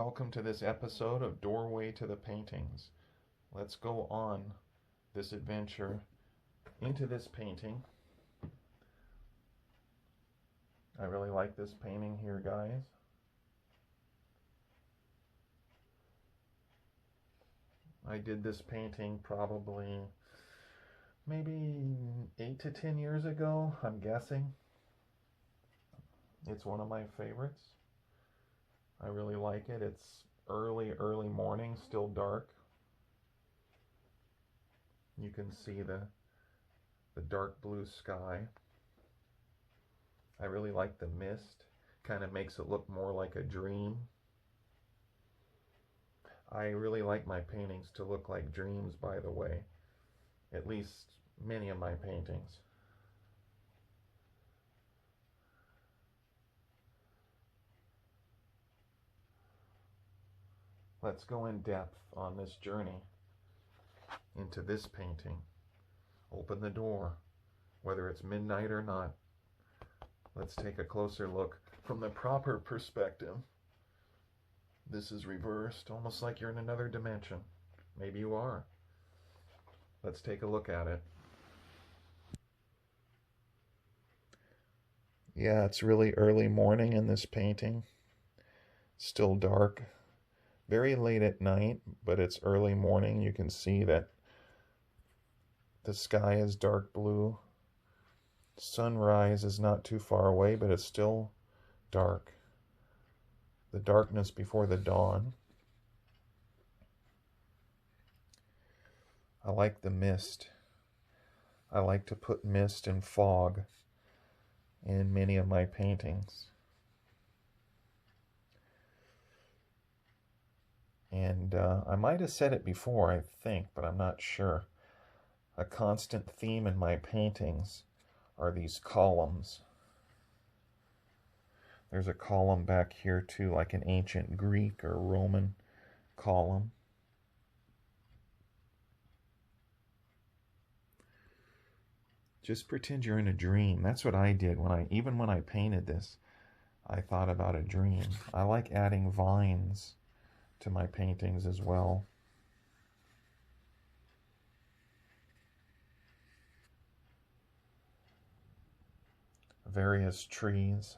Welcome to this episode of Doorway to the Paintings. Let's go on this adventure into this painting. I really like this painting here, guys. I did this painting probably maybe 8 to 10 years ago, I'm guessing. It's one of my favorites. I really like it. It's early morning, still dark. You can see the dark blue sky. I really like the mist. Kind of makes it look more like a dream. I really like my paintings to look like dreams, by the way. At least many of my paintings. Let's go in depth on this journey into this painting. Open the door, whether it's midnight or not. Let's take a closer look from the proper perspective. This is reversed, almost like you're in another dimension. Maybe you are. Let's take a look at it. Yeah, it's really early morning in this painting. Still dark. Very late at night, but it's early morning. You can see that the sky is dark blue. Sunrise is not too far away, but it's still dark. The darkness before the dawn. I like the mist. I like to put mist and fog in many of my paintings. And I might have said it before, I think, but I'm not sure. A constant theme in my paintings are these columns. There's a column back here too, like an ancient Greek or Roman column. Just pretend you're in a dream. That's what I did even when I painted this. I thought about a dream. I like adding vines to my paintings as well. Various trees.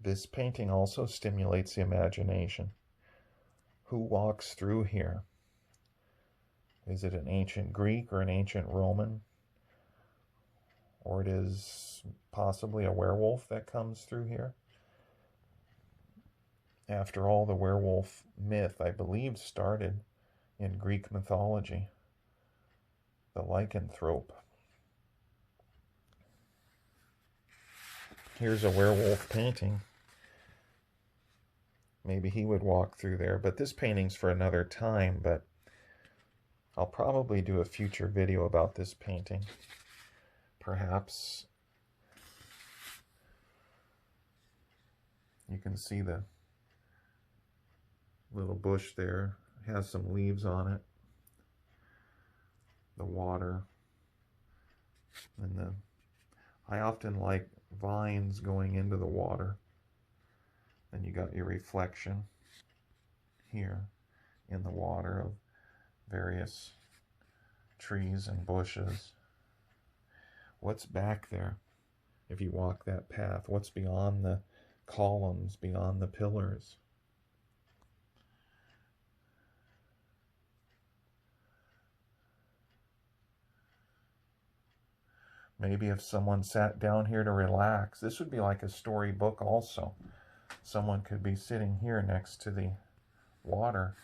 This painting also stimulates the imagination. Who walks through here? Is it an ancient Greek or an ancient Roman? Or it is possibly a werewolf that comes through here? After all, the werewolf myth, I believe, started in Greek mythology. The lycanthrope. Here's a werewolf painting. Maybe he would walk through there, but this painting's for another time, but I'll probably do a future video about this painting. Perhaps. You can see the little bush there. It has some leaves on it. The water. And I often like vines going into the water. Then you got your reflection here in the water of various trees and bushes. What's back there? If you walk that path, what's beyond the columns, beyond the pillars? Maybe if someone sat down here to relax, this would be like a storybook also. Someone could be sitting here next to the water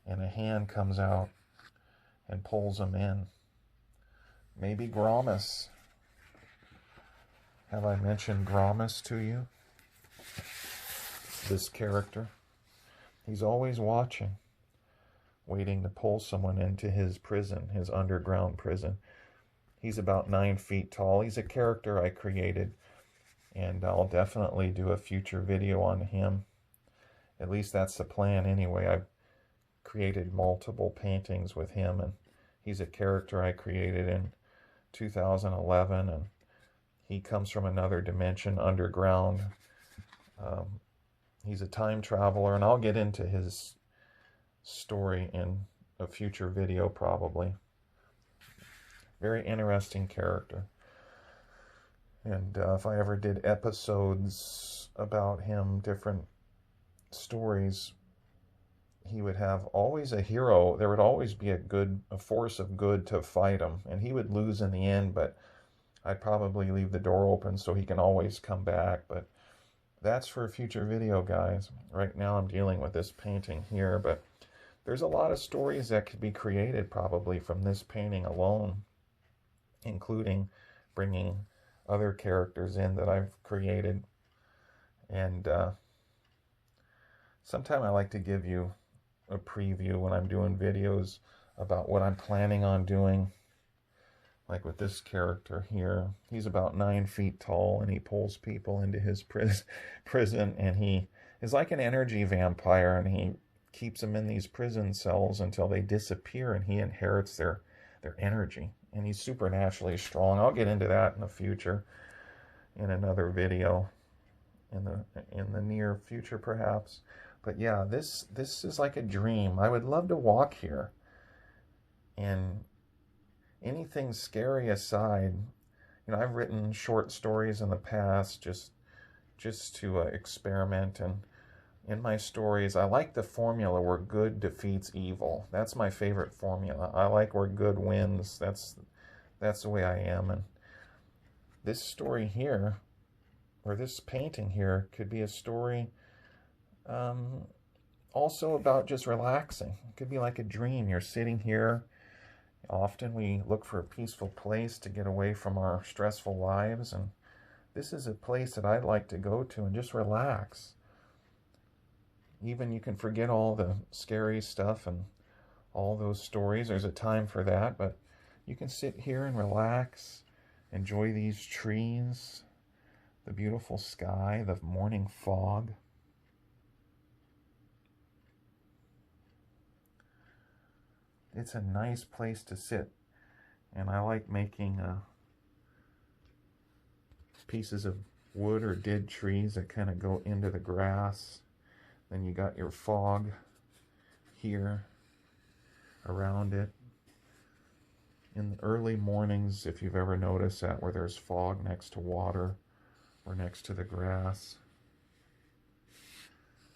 and a hand comes out and pulls them in. Maybe Gromus. Have I mentioned Gromus to you? This character. He's always watching, waiting to pull someone into his prison, his underground prison. He's about 9 feet tall. He's a character I created, and I'll definitely do a future video on him. At least that's the plan anyway. I've created multiple paintings with him, and he's a character I created in 2011, and he comes from another dimension underground Um, he's a time traveler, and I'll get into his story in a future video probably. Very interesting character. And if I ever did episodes about him, different stories, he would have always a hero. There would always be a force of good to fight him, and he would lose in the end, but I'd probably leave the door open so he can always come back. But that's for a future video, guys. Right now I'm dealing with this painting here, but there's a lot of stories that could be created probably from this painting alone, including bringing other characters in that I've created. And sometime I like to give you a preview when I'm doing videos about what I'm planning on doing. Like with this character here, he's about 9 feet tall, and he pulls people into his prison, and he is like an energy vampire, and he keeps them in these prison cells until they disappear, and he inherits their energy, and he's supernaturally strong. I'll get into that in the future in another video in the near future perhaps. But yeah, this is like a dream. I would love to walk here, and anything scary aside, you know, I've written short stories in the past just to experiment, and in my stories I like the formula where good defeats evil. That's my favorite formula. I like where good wins. That's the way I am. And this story here, or this painting here, could be a story also about just relaxing. It could be like a dream. You're sitting here. Often we look for a peaceful place to get away from our stressful lives, and this is a place that I'd like to go to and just relax. Even you can forget all the scary stuff and all those stories. There's a time for that, but you can sit here and relax, enjoy these trees, the beautiful sky, the morning fog. It's a nice place to sit, and I like making pieces of wood or dead trees that kind of go into the grass. Then you got your fog here around it. In the early mornings, if you've ever noticed that, where there's fog next to water or next to the grass.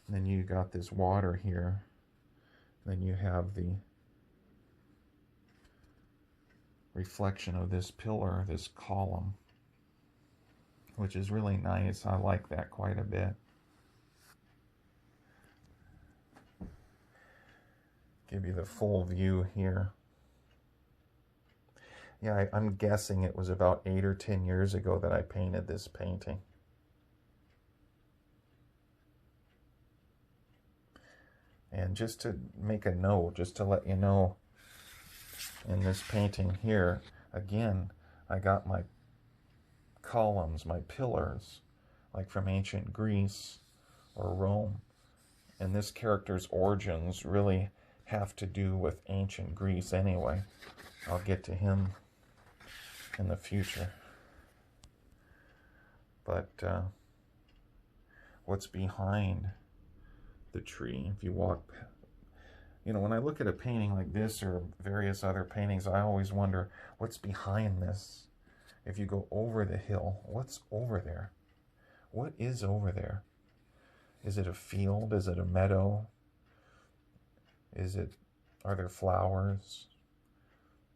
And then you got this water here. Then you have the reflection of this pillar, this column, which is really nice. I like that quite a bit. Give you the full view here. Yeah, I'm guessing it was about 8 or 10 years ago that I painted this painting. And just to make a note, just to let you know, in this painting here, again, I got my columns, my pillars, like from ancient Greece or Rome. And this character's origins really have to do with ancient Greece anyway. I'll get to him in the future. But what's behind the tree? If you walk, you know, when I look at a painting like this or various other paintings, I always wonder what's behind this. If you go over the hill, what's over there? What is over there? Is it a field? Is it a meadow? Are there flowers?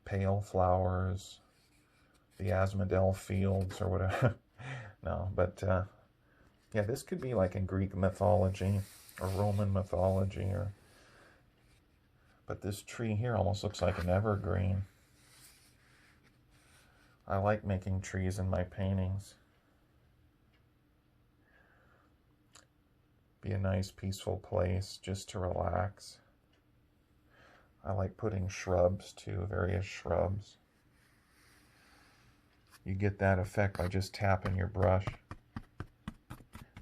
Pale flowers? The Asmodel fields or whatever? No, but yeah, this could be like in Greek mythology or Roman mythology, but this tree here almost looks like an evergreen. I like making trees in my paintings. Be a nice peaceful place just to relax. I like putting shrubs too, various shrubs. You get that effect by just tapping your brush.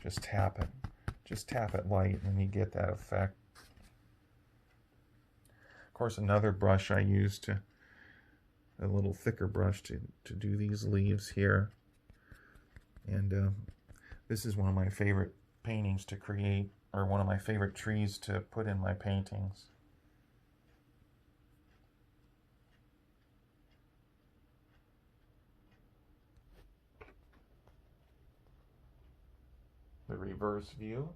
Just tap it. Just tap it light and you get that effect. Of course, another brush I use a little thicker brush to do these leaves here. And this is one of my favorite paintings to create, or one of my favorite trees to put in my paintings. The reverse view.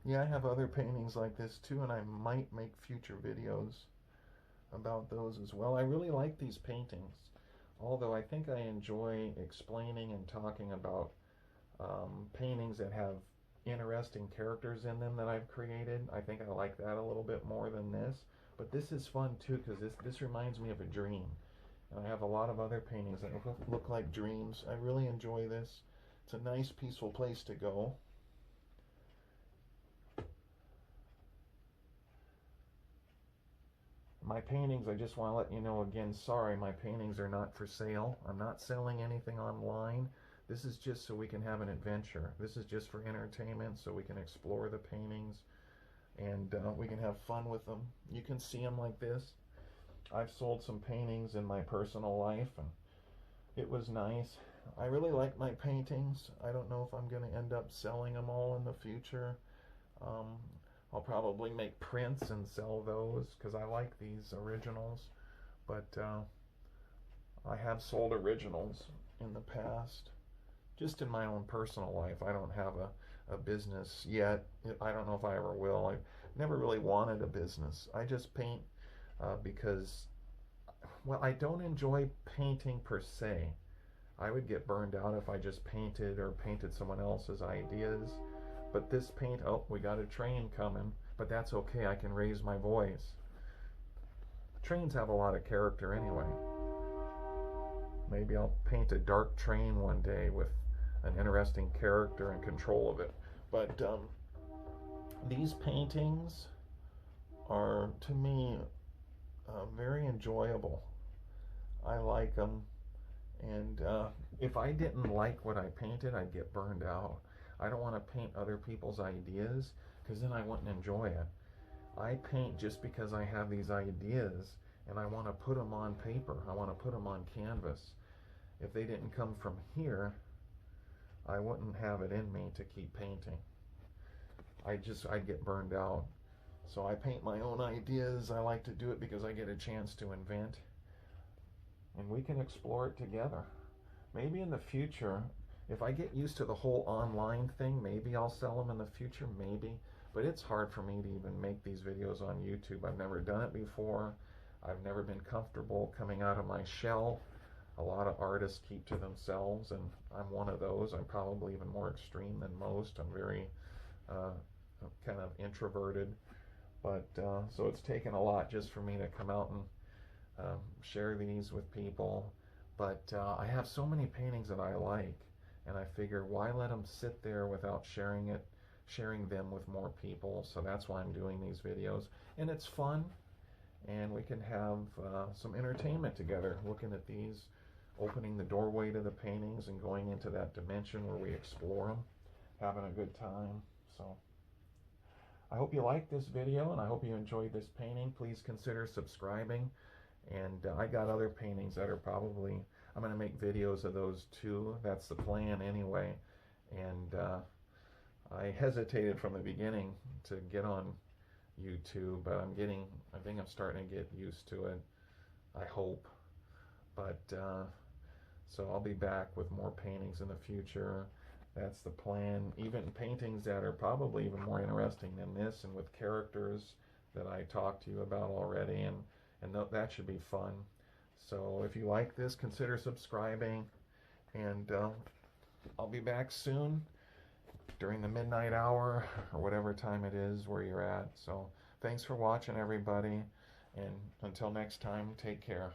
Yeah, I have other paintings like this too, and I might make future videos about those as well. I really like these paintings, although I think I enjoy explaining and talking about paintings that have interesting characters in them that I've created. I think I like that a little bit more than this. But this is fun too, because this reminds me of a dream. And I have a lot of other paintings that look like dreams. I really enjoy this. It's a nice, peaceful place to go. My paintings, I just want to let you know again, sorry, my paintings are not for sale. I'm not selling anything online. This is just so we can have an adventure. This is just for entertainment, so we can explore the paintings and we can have fun with them. You can see them like this. I've sold some paintings in my personal life, and it was nice. I really like my paintings. I don't know if I'm going to end up selling them all in the future. I'll probably make prints and sell those because I like these originals, but I have sold originals in the past, just in my own personal life. I don't have a business yet. I don't know if I ever will. I've never really wanted a business. I just paint because, well, I don't enjoy painting per se. I would get burned out if I just painted or painted someone else's ideas. But this paint, oh, we got a train coming, but that's okay. I can raise my voice. Trains have a lot of character anyway. Maybe I'll paint a dark train one day with an interesting character and control of it. But these paintings are, to me, very enjoyable. I like them, and if I didn't like what I painted, I'd get burned out. I don't want to paint other people's ideas because then I wouldn't enjoy it. I paint just because I have these ideas and I want to put them on paper. I want to put them on canvas. If they didn't come from here, I wouldn't have it in me to keep painting. I'd get burned out. So I paint my own ideas. I like to do it because I get a chance to invent, and we can explore it together. Maybe in the future, if I get used to the whole online thing, maybe I'll sell them in the future, maybe. But it's hard for me to even make these videos on YouTube. I've never done it before. I've never been comfortable coming out of my shell. A lot of artists keep to themselves, and I'm one of those. I'm probably even more extreme than most. I'm very kind of introverted. But so it's taken a lot just for me to come out and share these with people. But I have so many paintings that I like, and I figure why let them sit there without sharing them with more people. So that's why I'm doing these videos, and it's fun, and we can have some entertainment together looking at these, opening the doorway to the paintings and going into that dimension where we explore them, having a good time. So I hope you liked this video, and I hope you enjoyed this painting. Please consider subscribing. And I got other paintings that are probably, I'm going to make videos of those too. That's the plan anyway. And I hesitated from the beginning to get on YouTube, but I think I'm starting to get used to it. I hope. But so I'll be back with more paintings in the future. That's the plan. Even paintings that are probably even more interesting than this, and with characters that I talked to you about already, and that should be fun. So if you like this, consider subscribing, and I'll be back soon during the midnight hour or whatever time it is where you're at. So thanks for watching, everybody, and until next time, take care.